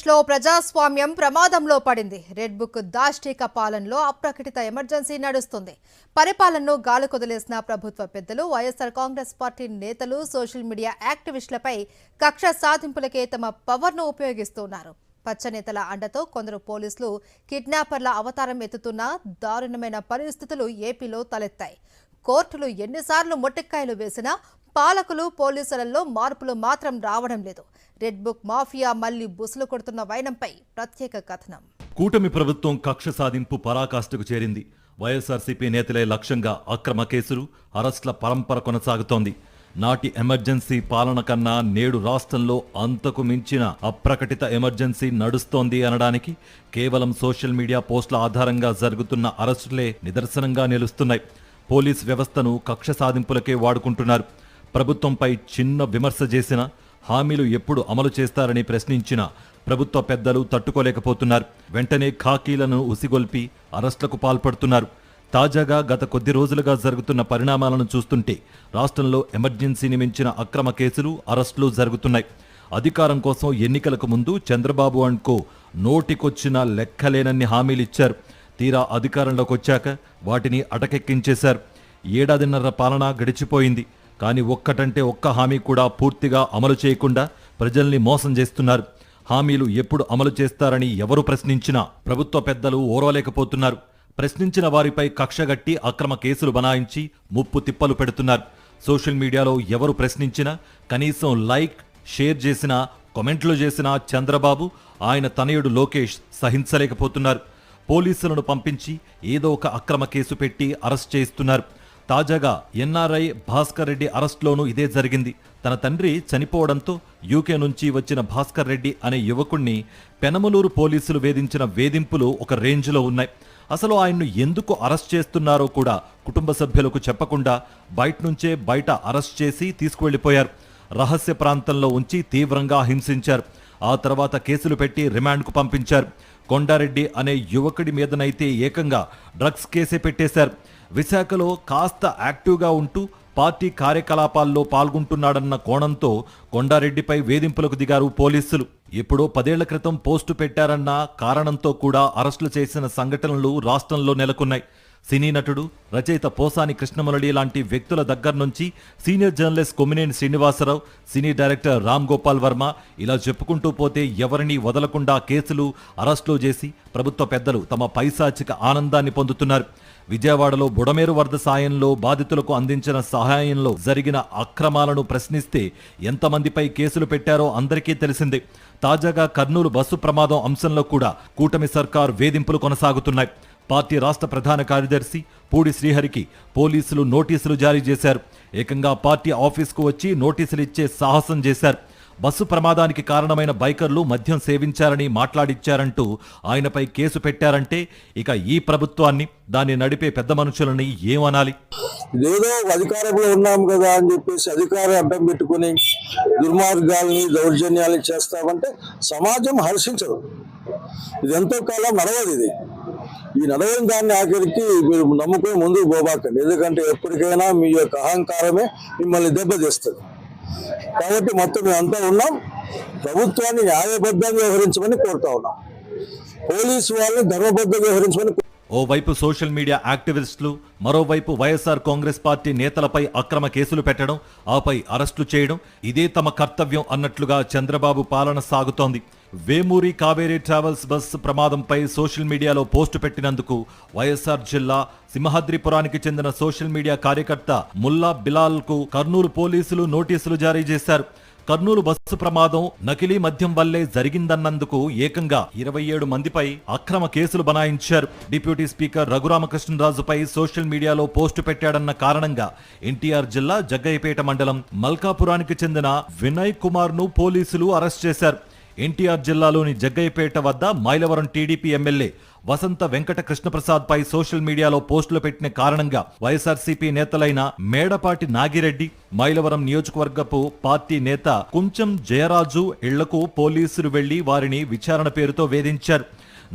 లో ప్రజాస్వామ్యం ప్రమాదంలో పడింది. రెడ్ బుక్ దాష్టీక పాలనలో అప్రకటిత ఎమర్జెన్సీ నడుస్తుంది. పరిపాలనను గాలికొదిలేసిన ప్రభుత్వ పెద్దలు, వైఎస్ఆర్ కాంగ్రెస్ పార్టీ నేతలు సోషల్ మీడియా యాక్టివిస్టులపై కక్ష సాధింపులకే తమ పవర్ను ఉపయోగిస్తున్నారు. పచ్చనేతల అండతో కొందరు పోలీసులు కిడ్నాపర్ల అవతారం ఎత్తుతున్న దారుణమైన పరిస్థితులు ఏపీలో తలెత్తాయి. కోర్టులు ఎన్నిసార్లు మొట్టికాయలు వేసినా పాలకులు, పోలీసులలో మార్పులు మాత్రం రావడం లేదు. రెడ్ బుక్ మాఫియా మళ్లీ బుసలు కొడుతున్న వైనంపై ప్రత్యేక కథనం. కూటమి ప్రభుత్వం కక్ష సాధింపు పరాకాష్ఠకు చేరింది. వైఎస్ఆర్సీపీ నేతలే లక్ష్యంగా అక్రమ కేసులు, అరెస్టుల పరంపర కొనసాగుతోంది. నాటి ఎమర్జెన్సీ పాలన కన్నా నేడు రాష్ట్రంలో అంతకు మించిన అప్రకటిత ఎమర్జెన్సీ నడుస్తోంది అనడానికి కేవలం సోషల్ మీడియా పోస్టుల ఆధారంగా జరుగుతున్న అరెస్టులే నిదర్శనంగా నిలుస్తున్నాయి. పోలీస్ వ్యవస్థను కక్ష సాధింపులకే వాడుకుంటున్నారు. ప్రభుత్వంపై చిన్న విమర్శ చేసిన, హామీలు ఎప్పుడు అమలు చేస్తారని ప్రశ్నించిన ప్రభుత్వ పెద్దలు తట్టుకోలేకపోతున్నారు. వెంటనే ఖాకీలను ఉసిగొల్పి అరెస్టులకు పాల్పడుతున్నారు. తాజాగా గత కొద్ది రోజులుగా జరుగుతున్న పరిణామాలను చూస్తుంటే రాష్ట్రంలో ఎమర్జెన్సీని మించిన అక్రమ కేసులు, అరెస్టులు జరుగుతున్నాయి. అధికారం కోసం ఎన్నికలకు ముందు చంద్రబాబు అండ్ కో నోటికొచ్చిన లెక్కలేనన్ని హామీలిచ్చారు. తీరా అధికారంలోకి వచ్చాక వాటిని అటకెక్కించేశారు. ఏడాదిన్నర పాలన గడిచిపోయింది. కానీ ఒక్కటంటే ఒక్క హామీ కూడా పూర్తిగా అమలు చేయకుండా ప్రజల్ని మోసం చేస్తున్నారు. హామీలు ఎప్పుడు అమలు చేస్తారని ఎవరు ప్రశ్నించినా ప్రభుత్వ పెద్దలు ఓర్వలేకపోతున్నారు. ప్రశ్నించిన వారిపై కక్షగట్టి అక్రమ కేసులు బనాయించి ముప్పు తిప్పలు పెడుతున్నారు. సోషల్ మీడియాలో ఎవరు ప్రశ్నించినా, కనీసం లైక్, షేర్ చేసినా, కామెంట్లు చేసినా చంద్రబాబు, ఆయన తనయుడు లోకేష్ సహించలేకపోతున్నారు. పోలీసులను పంపించి ఏదో ఒక అక్రమ కేసు పెట్టి అరెస్ట్ చేయిస్తున్నారు. తాజాగా ఎన్ఆర్ఐ భాస్కర్ రెడ్డి అరెస్టులోనూ ఇదే జరిగింది. తన తండ్రి చనిపోవడంతో యూకే నుంచి వచ్చిన భాస్కర్ రెడ్డి అనే యువకుణ్ణి పెనమలూరు పోలీసులు వేధించిన వేధింపులు ఒక రేంజ్లో ఉన్నాయి. అసలు ఆయన్ను ఎందుకు అరెస్ట్ చేస్తున్నారో కూడా కుటుంబ సభ్యులకు చెప్పకుండా బయట అరెస్ట్ చేసి తీసుకువెళ్లిపోయారు. రహస్య ప్రాంతంలో ఉంచి తీవ్రంగా హింసించారు. ఆ తర్వాత కేసులు పెట్టి రిమాండ్కు పంపించారు. కొండారెడ్డి అనే యువకుడి మీదనైతే ఏకంగా డ్రగ్స్ కేసే పెట్టేశారు. విశాఖలో కాస్త యాక్టివ్గా ఉంటూ పార్టీ కార్యకలాపాల్లో పాల్గొంటున్నాడన్న కోణంతో కొండారెడ్డిపై వేధింపులకు దిగారు పోలీసులు. ఎప్పుడో 10 ఏళ్ల క్రితం పోస్టు పెట్టారన్న కారణంతో కూడా అరెస్టులు చేసిన సంఘటనలు రాష్ట్రంలో నెలకొన్నాయి. సినీ నటుడు, రచయిత పోసాని కృష్ణమురళి లాంటి వ్యక్తుల దగ్గర నుంచి senior journalist Kommineni Srinivasa Rao, cine director Ram Gopal Varma, ఇలా చెప్పుకుంటూ పోతే ఎవరిని వదలకుండా కేసులు, అరెస్టులు చేసి ప్రభుత్వ పెద్దలు తమ పైశాచిక ఆనందాన్ని పొందుతున్నారు. విజయవాడలో బుడమేరు వరద సాయంలో బాధితులకు అందించిన సహాయంలో జరిగిన అక్రమాలను ప్రశ్నిస్తే ఎంతమందిపై కేసులు పెట్టారో అందరికీ తెలిసిందే. తాజాగా కర్నూలు బస్సు ప్రమాదం అంశంలో కూడా కూటమి సర్కార్ వేధింపులు కొనసాగుతున్నాయి. పార్టీ రాష్ట్ర ప్రధాన కార్యదర్శి పూడి శ్రీహరికి పోలీసులు నోటీసులు జారీ చేశారు. ఏకంగా పార్టీ ఆఫీస్కు వచ్చి నోటీసులు ఇచ్చే సాహసం చేశారు. బస్సు ప్రమాదానికి కారణమైన బైకర్లు మద్యం సేవించారని మాట్లాడిచ్చారంటూ ఆయనపై కేసు పెట్టారంటే ఇక ఈ ప్రభుత్వాన్ని, దాన్ని నడిపే పెద్ద మనుషులని ఏమనాలి? ఏదో అధికారంలో ఉన్నాం కదా అని చెప్పేసి అధికారం అడ్డం పెట్టుకుని దుర్మార్గాల్ని, దౌర్జన్యాలు చేస్తామంటే సమాజం హర్షించదు. ఇది ఎంతో కాలం నడవదు. ఈ నడవని దాన్ని ఆఖరికి మీరు నమ్ముకుని ముందుకు పోబాకండి. ఎందుకంటే ఎప్పటికైనా మీ యొక్క అహంకారమే మిమ్మల్ని దెబ్బతీస్తుంది. కాబట్టి మొత్తం మేమంతా ఉన్నాం. ప్రభుత్వాన్ని న్యాయబద్ధంగా వ్యవహరించమని కోరుతా ఉన్నాం. పోలీసు వాళ్ళని ధర్మబద్ధంగా వ్యవహరించమని. ఓవైపు సోషల్ మీడియా యాక్టివిస్టులు, మరోవైపు వైఎస్ఆర్ కాంగ్రెస్ పార్టీ నేతలపై అక్రమ కేసులు పెట్టడం, ఆపై అరెస్టులు చేయడం ఇదే తమ కర్తవ్యం అన్నట్లుగా చంద్రబాబు పాలన సాగుతోంది. వేమూరి కావేరీ ట్రావెల్స్ బస్సు ప్రమాదంపై సోషల్ మీడియాలో పోస్టు పెట్టినందుకు వైఎస్ఆర్ జిల్లా సింహాద్రిపురానికి చెందిన సోషల్ మీడియా కార్యకర్త ముల్లా బిలాల్కు కర్నూలు పోలీసులు నోటీసులు జారీ చేశారు. కర్నూలు బస్సు ప్రమాదం నకిలీ మద్యం వల్లే జరిగిందన్నందుకు ఏకంగా 27 మందిపై అక్రమ కేసులు బనాయించారు. డిప్యూటీ స్పీకర్ రఘురామకృష్ణరాజుపై సోషల్ మీడియాలో పోస్టు పెట్టాడన్న కారణంగా ఎన్టీఆర్ జిల్లా జగ్గయ్యపేట మండలం మల్కాపురానికి చెందిన వినయ్ కుమార్ ను పోలీసులు అరెస్ట్ చేశారు. ఎన్టీఆర్ జిల్లాలోని జగ్గయ్యపేట వద్ద మైలవరం టీడీపీ ఎమ్మెల్యే వసంత వెంకట కృష్ణప్రసాద్ పై సోషల్ మీడియాలో పోస్టులు పెట్టిన కారణంగా వైఎస్ఆర్సీపీ నేతలైన మేడపాటి నాగిరెడ్డి, మైలవరం నియోజకవర్గపు పార్టీ నేత కుంచం జయరాజు ఇళ్లకు పోలీసులు వెళ్లి వారిని విచారణ పేరుతో వేధించారు.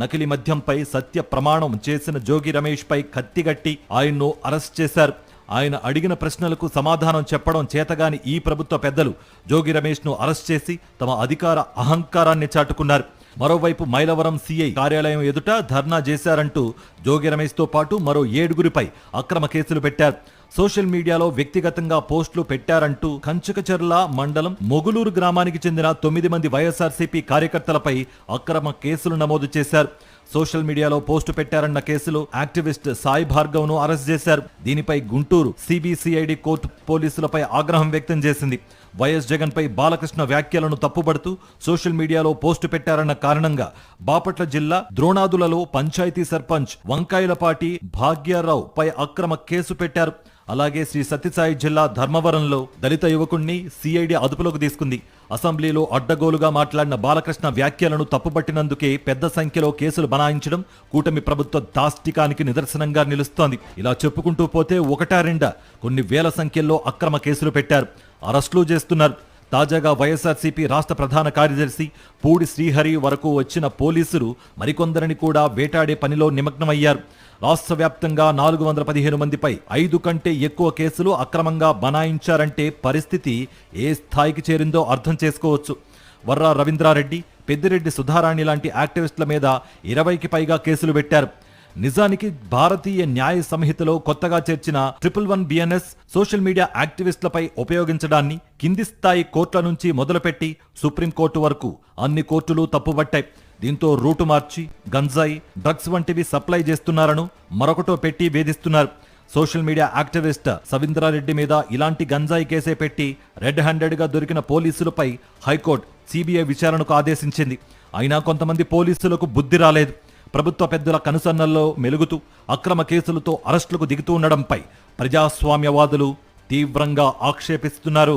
నకిలీ మద్యంపై సత్య ప్రమాణం చేసిన జోగి రమేష్ పై కత్తిగట్టి ఆయన్ను అరెస్ట్ చేశారు. ఆయన అడిగిన ప్రశ్నలకు సమాధానం చెప్పడం చేతగాని ఈ ప్రభుత్వ పెద్దలు జోగి రమేష్ను అరెస్ట్ చేసి తమ అధికార అహంకారాన్ని చాటుకున్నారు. మరోవైపు మైలవరం సీఐ కార్యాలయం ఎదుట ధర్నా చేశారంటూ జోగి రమేష్తో పాటు మరో 7గురిపై అక్రమ కేసులు పెట్టారు. సోషల్ మీడియాలో వ్యక్తిగతంగా పోస్టులు పెట్టారంటూ కంచుకచర్ల మండలం మొగులూరు గ్రామానికి చెందిన 9 మంది వైఎస్ఆర్సీపీ కార్యకర్తలపై అక్రమ కేసులు నమోదు చేశారు. సోషల్ మీడియాలో పోస్టు పెట్టారన్న కేసులో యాక్టివిస్ట్ సాయి భార్గవ్ను అరెస్ట్ చేశారు. దీనిపై గుంటూరు సిబిసిఐడి కోర్టు పోలీసులపై ఆగ్రహం వ్యక్తం చేసింది. వైఎస్ జగన్పై బాలకృష్ణ వ్యాఖ్యలను తప్పుపడుతూ సోషల్ మీడియాలో పోస్టు పెట్టారన్న కారణంగా బాపట్ల జిల్లా ద్రోణాదులలో పంచాయతీ సర్పంచ్ వంకాయలపాటి భాగ్యారావు పై అక్రమ కేసు పెట్టారు. అలాగే శ్రీ సత్యసాయి జిల్లా ధర్మవరంలో దళిత యువకుణ్ణి సిఐడి అదుపులోకి తీసుకుంది. అసెంబ్లీలో అడ్డగోలుగా మాట్లాడిన బాలకృష్ణ వ్యాఖ్యలను తప్పుపట్టినందుకే పెద్ద సంఖ్యలో కేసులు బనాయించడం కూటమి ప్రభుత్వ దాష్టికానికి నిదర్శనంగా నిలుస్తోంది. ఇలా చెప్పుకుంటూ పోతే ఒకటా రెండా కొన్ని వేల సంఖ్యలో అక్రమ కేసులు పెట్టారు, అరెస్టులు చేస్తున్నారు. తాజాగా వైఎస్ఆర్సీపీ రాష్ట్ర ప్రధాన కార్యదర్శి పూడి శ్రీహరి వరకు వచ్చిన పోలీసులు మరికొందరిని కూడా వేటాడే పనిలో నిమగ్నమయ్యారు. రాష్ట్ర వ్యాప్తంగా 415 మందిపై 5 కంటే ఎక్కువ కేసులు అక్రమంగా బనాయించారంటే పరిస్థితి ఏ స్థాయికి చేరిందో అర్థం చేసుకోవచ్చు. వర్రా రవీంద్రారెడ్డి, పెద్దిరెడ్డి సుధారాణి లాంటి యాక్టివిస్టుల మీద 20కి పైగా కేసులు పెట్టారు. నిజానికి భారతీయ న్యాయ సంహితలో కొత్తగా చేర్చిన 111 బిఎన్ఎస్ సోషల్ మీడియా యాక్టివిస్టులపై ఉపయోగించడాన్ని కింది స్థాయి కోర్టుల నుంచి మొదలుపెట్టి సుప్రీంకోర్టు వరకు అన్ని కోర్టులు తప్పుపట్టాయి. దీంతో రూటు మార్చి గంజాయి, డ్రగ్స్ వంటివి సప్లై చేస్తున్నారను మరొకటో పెట్టి వేధిస్తున్నారు. సోషల్ మీడియా యాక్టివిస్ట్ సవీంద్రారెడ్డి మీద ఇలాంటి గంజాయి కేసే పెట్టి రెడ్ హ్యాండెడ్గా దొరికిన పోలీసులపై హైకోర్టు సిబిఐ విచారణకు ఆదేశించింది. అయినా కొంతమంది పోలీసులకు బుద్ధి రాలేదు. ప్రభుత్వ పెద్దల కనుసన్నల్లో మెలుగుతూ అక్రమ కేసులతో అరెస్టులకు దిగుతూ ఉండడంపై ప్రజాస్వామ్యవాదులు తీవ్రంగా ఆక్షేపిస్తున్నారు.